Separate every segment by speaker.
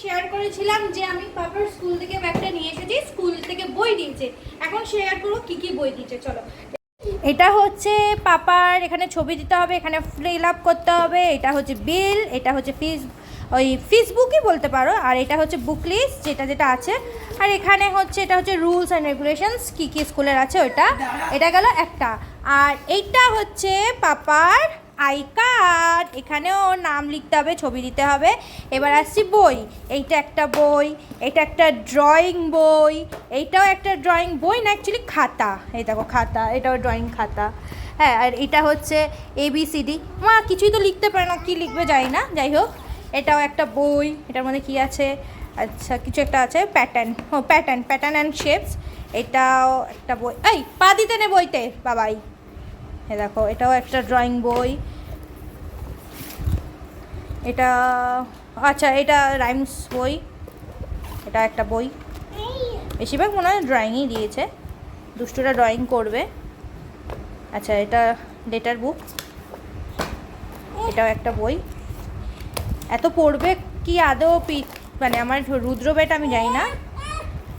Speaker 1: Share করেছিলাম যে আমি পাপার স্কুল থেকে ব্যাগটা নিয়ে এসেছি, স্কুল থেকে বই দিয়েছে। এখন শেয়ার করবো কি কি বই দিয়েছে, চলো। এটা হচ্ছে পাপার, এখানে ছবি দিতে হবে, এখানে ফিল আপ করতে হবে। এটা হচ্ছে বিল, এটা হচ্ছে ফিস বুকই বলতে পারো। আর এটা হচ্ছে বুক লিস্ট যেটা যেটা আছে। আর এখানে হচ্ছে এটা হচ্ছে রুলস অ্যান্ড রেগুলেশনস কী কী স্কুলের আছে ওইটা। এটা গেল একটা। আর এইটা হচ্ছে পাপার আই কার্ড, এখানেও নাম লিখতে হবে, ছবি দিতে হবে। এবার আসছি বই, এইটা একটা বই, এটা একটা ড্রয়িং বই, এইটাও একটা ড্রয়িং বই না, অ্যাকচুয়ালি খাতা। এই দেখো খাতা, এটাও ড্রয়িং খাতা। হ্যাঁ, আর এটা হচ্ছে ABCD। মা কিছুই তো লিখতে পারে না, কী লিখবে যাই না, যাই হোক। এটাও একটা বই, এটার মধ্যে কী আছে, আচ্ছা কিছু একটা আছে, প্যাটার্ন, প্যাটার্ন অ্যান্ড শেপস। এটাও একটা বই, এই পা দিতে নে বইতে বাবাই। এ দেখো এটাও একটা ড্রয়িং বই। এটা আচ্ছা এটা রাইমস বই, এটা একটা বই। বেশিরভাগ মনে হয় ড্রয়িংই দিয়েছে, দুষ্টুরা ড্রয়িং করবে। আচ্ছা এটা লেটার বুক, এটাও একটা বই। এত পড়বে কি আদৌ মানে আমার রুদ্র বেটা আমি জানি না।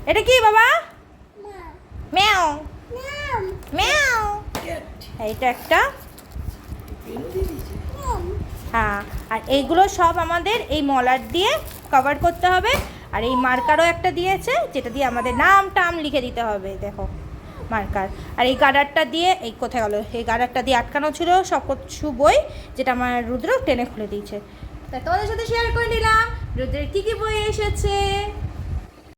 Speaker 1: এটা কি বাবা? ম্যাও ম্যাও। এইটা একটা। হ্যাঁ, আর এইগুলো সব আমাদের এই মলার দিয়ে কভার করতে হবে। আর এই মার্কারও একটা দিয়েছে যেটা দিয়ে আমাদের নাম টাম লিখে দিতে হবে, দেখো মার্কার। আর এই গার্ডারটা দিয়ে, এই কোথায় গেলো, এই গার্ডারটা দিয়ে আটকানো ছিল সব কিছু বই, যেটা আমার রুদ্র টেনে খুলে দিয়েছে। তাই তোমাদের সাথে শেয়ার করে নিলাম রুদ্রের কী কী বই এসেছে।